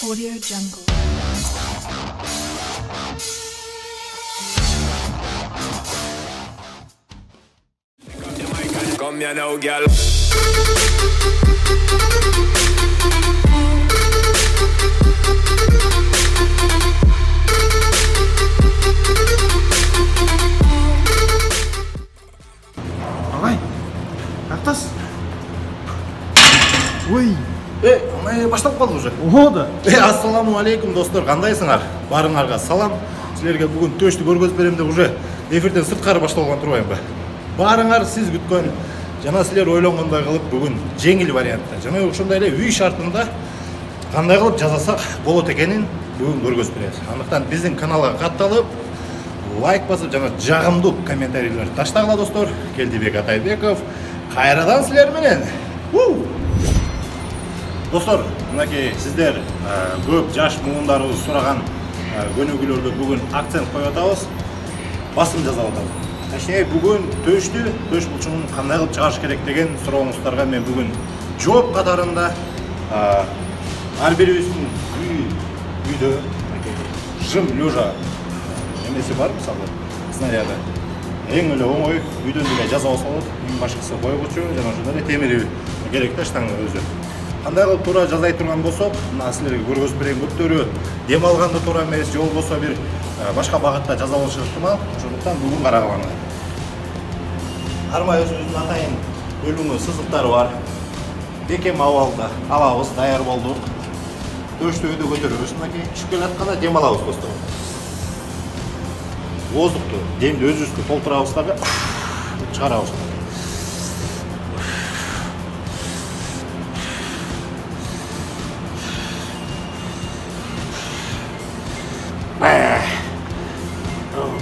Audio Jungle. Come here now, girl. Ағай, қақтас? Ой, Аңай баштап қалды уже. о да. Ассаламу алейкум достар, қандайсыңар? Барыңарға салам. Сілерге бүгін төшті көргөзүп берем деп уже эфирден сырткары башталган турбайм ба. Барыңар сиз күткөн жана силер ойлонгондой кылып бүгүн жеңил вариантта. Жана ошондой эле үй шартында кандай кылып жасасак болот экенин бүгүн көргөзүп беребиз. Андыктан биздин каналга катталып, лайк басып жана жагымдуу комментарийлер таштагыла достор. Келдибек Атайбеков кайрадан силер менен. Достор, мынакей сиздер көп жаш муундарыбыз сураган көнүгүүлөргө бүгүн акцент коюп атабыз. Басым жасап атабыз. Точнее, бүгүн төш булчугун кандай кылып чыгарыш керек деген сурооңуздарга мен бүгүн жооп катарында ар бирибиздин үйдө жым лежа эмеси бар, мисалы снаряды. Эң эле оңой үйдөн деле жаза алса болот. Эң башкысы бойгучу жана ошондой эле темири керек да штанга өзү. Кандай кылып туура жазай турган болсок, мына силерге көргөзүп берейин. Көптөрү дем алганды туура эмес, же болбосо бир башка багытта жаза алышы ыктымал. Ошондуктан бүгүн караганга. Кармай өзүбүздүн атайын бөлүнгөн сызыктары бар. Бекем абалда алабыз, даяр болдук. Төштү өйдө көтөрөбүз, мынакей түшүп келатканда дем алабыз достор. Воздукту, демди өзүбүздү толтурабыз дагы чыгарабыз.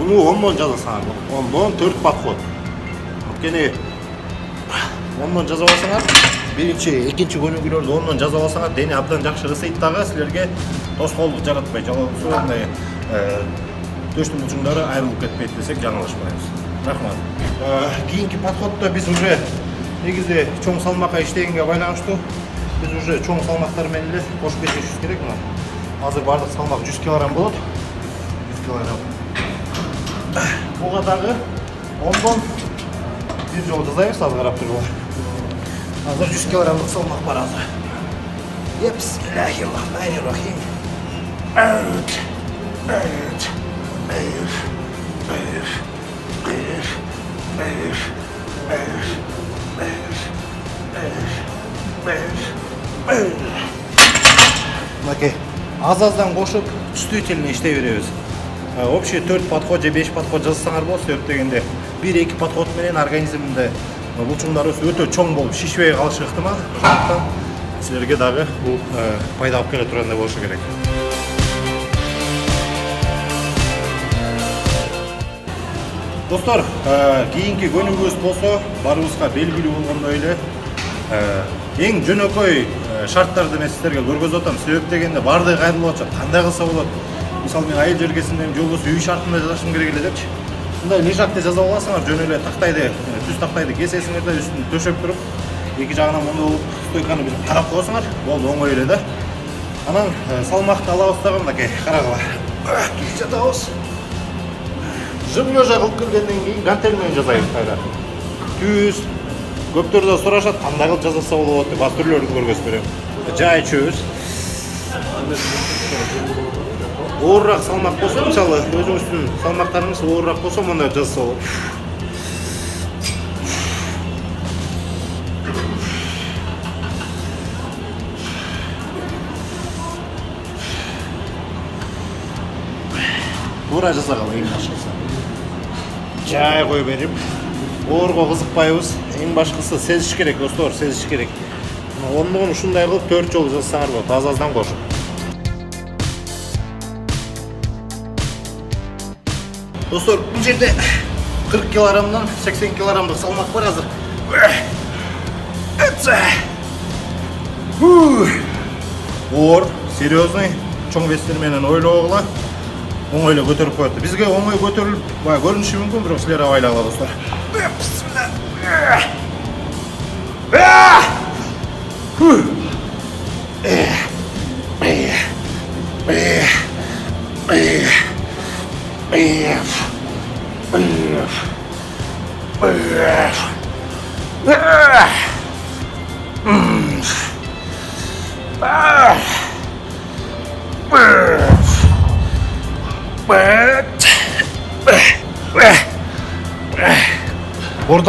Bunu 10'dan жазасаңар, 10'dan 4 подход. Өткені 10'dan жаза алсаңар, биринчи, экинчи көнүгүүлөрдү 10'dan жаза алсаңар, дени абдан жакшы ысыйт дагы, силерге тоскоолдук жаратпай, жалпы андай төштүн булчуңдары айрылып кетпейт десек жаңылышпайбыз. Рахмат. Кийинки подходдо биз уже негизи чоң салмакка иштегенге байланыштуу, биз уже чоң салмактар менен эле кошуп кетишибиз керек. Азыр бардык салмак 100 кг болот. 100 кг. Буга дагы 10'dan бир жол жазайбыз, азыр карап туруңар. Азыр 100 кг салмак бар азыр. Бисмиллахиррахманиррахим. Мынакей аз-аздан кошуп чувствительно иштей беребиз. Общий 4 подход же 5 подход жасасаңар болот, себеп дегенде 1-2 подход менен организмде булчуңдарыбыз өтө чоң болуп шишпей калышы ыктымал. Ошондуктан силерге дагы бул пайда алып келе тургандай болушу керек. Достор, кийинки көнүгүүбүз болсо, барыбызга белгилүү болгондой эле эң жөнөкөй шарттарды мен силерге көргөзүп атам. Себеп дегенде баардыгы кайрылып атат. Кандай кылса болот? Мисалы мен айыл жергесинден же болбосо үй шартында жасашым керек эле депчи. Мындай лежакты жаза аласыңар, жөн эле тактайды, түз тактайды кесесиңер да үстүн төшөп туруп, эки жагынан мондой болуп стойканы бир карап коесуңар, болду, оңой эле да. Анан салмакты алабыз дагы мынакей, карагыла. Түз жатабыз. Жым лежа кылып келгенден кийин гантель менен жасайбыз кайра. Түз. Көптөр да сурашат, кандай кылып жасаса болот деп, аз түрлөрүн көргөзүп берем. Жай чөбүз. Оорураак салмак болсо, мисалы, өзүңүздүн салмактарыңыз оорураак болсо, мондай жасаса болот. Туура жасагыла эң башкысы. Жай кой берип, оорго кызыкпайбыз. Эң башкысы сезиш керек, достор, сезиш керек. Ондон ушундай кылып 4 жол жасасаңар болот, аз-аздан кошуп. Достор, бұл жерде 40 кг-дан 80 кг салмак бар азыр. Оор, серьезный, чоң вестер менен ойлогула, оңой эле көтөрүп коет. Бизге оңой көтөрүлүп, көрүнүшү мүмкүн, бирок силер абайлагыла достор. Orada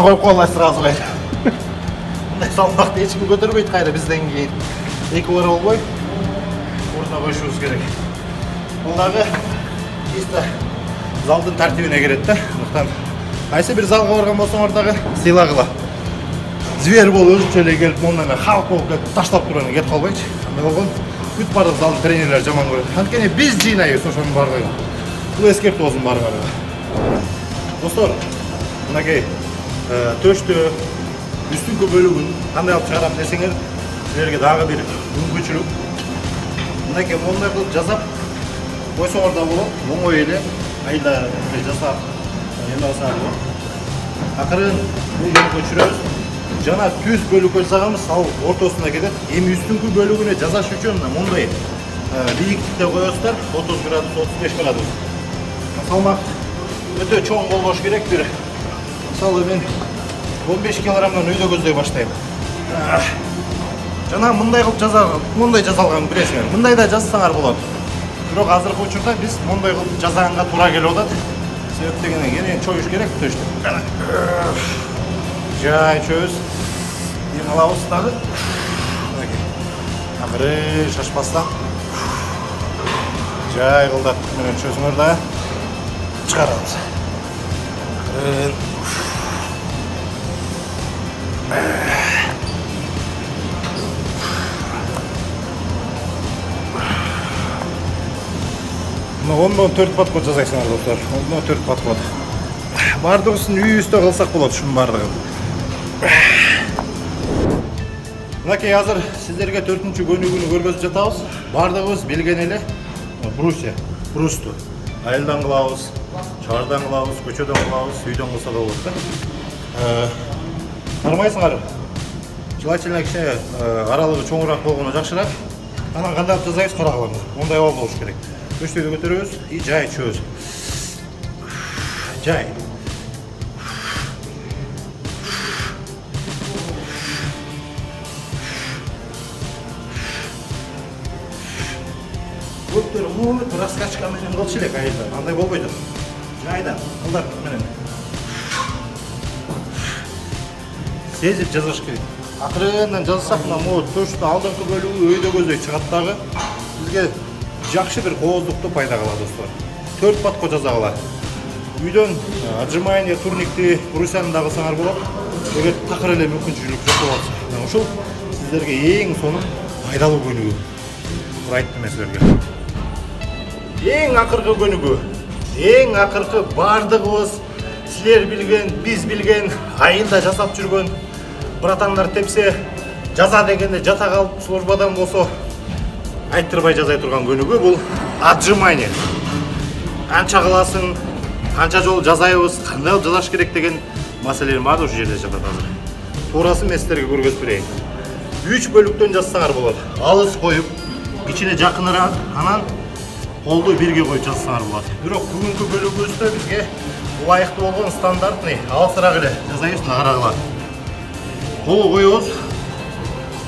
koyup koyulayız sırası kaydı. Bunday salmakta hiç kim götürmeydi kaydı bizden keyin. Eki var olboy. Orada koyuşumuz gerek. Bunları işte zaldın tertibine giredi de. Qayсы bir залга барган болсоң ортага сыйлагыла. Звер болуп өзүнчө келип мондан халк болуп келип таштап турган кетип калбайчы. Андай болгон бүт бардык залдын тренерлери жаман көрөт. Анткени биз жыйнайбыз ошонун бардыгын. Бул эскертүү болсун баарыңарга. Достор, мынакей төштү үстүнкү бөлүгүн кандай алып чыгарам десеңер, силерге дагы бир мүмкүнчүлүк. Мынакей мондай кылып жасап койсоңор да болот. Оңой эле айда жасап акырын бул бөлүккө түшүрөбүз. Жана түз бөлүккө жасаганбыз, ал ортосуна кетет. Эми үстүнкү бөлүгүнө жасаш үчүн мындай бийиктикте коесуздар, 30 градус, 35 градус. Салмак өтө чоң болбош керек бир. Мисалы мен 15 килограммдан үйдө көздөй баштайм. Жана мындай кылып жасалган билесиңер. Мындай да жазсаңар болот. Бирок азыркы учурда биз мындай кылып жасаганга туура келип атат. Себеп дегенде кенен чоюш керек төштү. Жай чөз. Дем алабыз дагы. Акырын шашпастан. Жай кылдат менен чөзүңөр да чыгарабыз. Акырын. Ondan 4 подход жасайсыңар достор. Ondan 4 подход. Бардыгысын үйүбүздө кылсак болот ушунун бардыгын. Мынакей азыр сиздерге 4-чү көнүгүүнү көргөзүп жатабыз. Бардыгыбыз билген эле брусту. Айылдан кылабыз, шаардан кылабыз, көчөдөн кылабыз, үйдөн кылса да болот да. Кармайсыңар. Желательно кичине аралыгы чоңураак болгону жакшыраак. Анан кандай жасайбыз карагылаңыз. Мондай болуш керек. Төштөйдү көтөрөбүз и жай чөз. Жай. Көптөр муут раскачка менен кылчу элек айылда. Андай болбойт. Жайдан кылдап менен. Сезип жазыш керек. Акырындан жазсак мына муут төштү алдыңкы бөлүгү өйдө көздөй чыгат дагы. Бизге жакшы бир кооздукту пайда кылат достор. 4 подход жасагыла. Үйдөн отжимание, турникти, брусьяны да кылсаңар болот. Эгер такыр эле мүмкүнчүлүк жок болсо. Ушул сиздерге эң сонун пайдалуу көнүгүү. Тура айттым мен силерге. Эң акыркы көнүгүү. Эң акыркы бардыгыбыз силер билген, биз билген, айылда жасап жүргөн братандар тепсе, жаза дегенде жата калып службадан болсо айттырбай жазай турган көнүгүү бул отжимание. Канча кыласың, канча жолу жазайбыз, кандай жасаш керек деген маселелер бар ушул жерде жатат азыр. Туурасын мен силерге көргөзүп берейин. 3 бөлүктөн жазсаңар болот. Алыс коюп, кичине жакыныраак, анан колду бирге коюп жазсаңар болот. Бирок бүгүнкү бөлүгүбүздө бизге ылайыктуу болгон стандартный алысыраак эле жасайбыз, карагыла. Колу коебуз,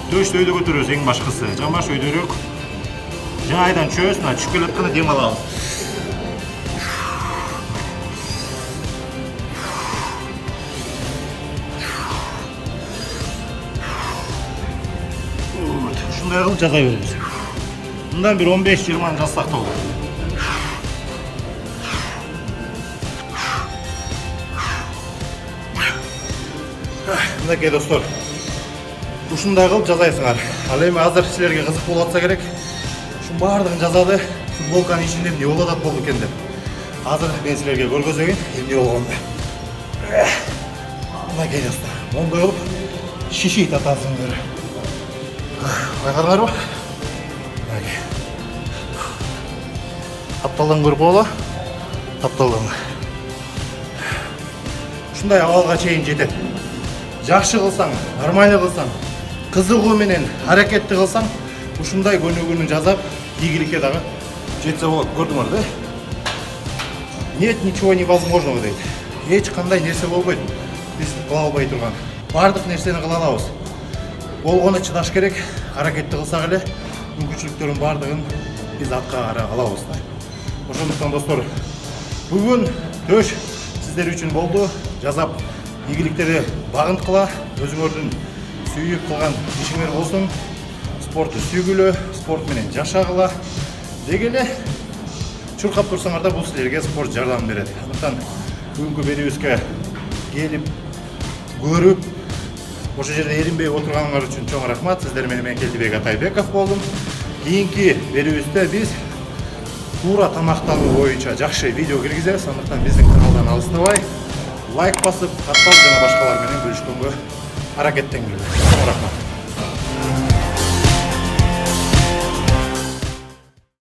төштү өйдө көтөрөбүз эң башкысы. Жамбаш өйдөрөөк. Жайдан чөз, түшүп келатканда дем алабыз. Ушундай кылып жасай беребиз. Мындан бир 15-20 жазсак да болот. Мынакей достор. Ушундай кылып жасайсыңар. Ал эми азыр силерге кызык болуп атса керек. Бардығын жазады, футболканын ичинде эмне болуп атат болду экен деп. Азыр мен силерге көргөзөйүн, эмне болгонун. Мынакей достор, мондой кылып шишит атасыңдар. Байкадыңарбы? Мынакей. Тапталдан көрүп коела. Тапталдан. Ушундай абалга чейин жетет. Жакшы кылсаң, нормально кылсаң, кызыгуу менен аракетти кылсаң, ушундай көнүгүүнү жасап, ийгиликке дагы жетсе болот. Көрдүңөр да? Нет, ничего невозможного дейт. Эч кандай нерсе болбойт. Биз кыла албай турган. Бардык нерсени кыла алабыз. Болгону чыдаш керек, аракетти кылсак эле мүмкүнчүлүктөрдүн бардыгын биз атка ара алабыз да. Ошондуктан достор, бүгүн төш сиздер үчүн болду. Жазап ийгиликтерди багынткыла, өзүңөрдүн сүйүп кылган ишиңер болсун. Спортты сүйгүлө, спорт менен жашагыла. Дегеле чуркап турсаңар да бул силерге спорт жардам берет. Андыктан бүгүнкү берүүбүзгө келип, көрүп, ошол жерде эринбей отурганыңар үчүн чоң рахмат. Сиздер менен мен Келдибек Атайбеков болдум. Кийинки берүүбүздө биз туура тамактануу боюнча жакшы видео киргизебиз. Андыктан биздин каналдан алыстабай, лайк басып, каттап жана башкалар менен бөлүшкөнгө аракеттенгиле. Чоң рахмат.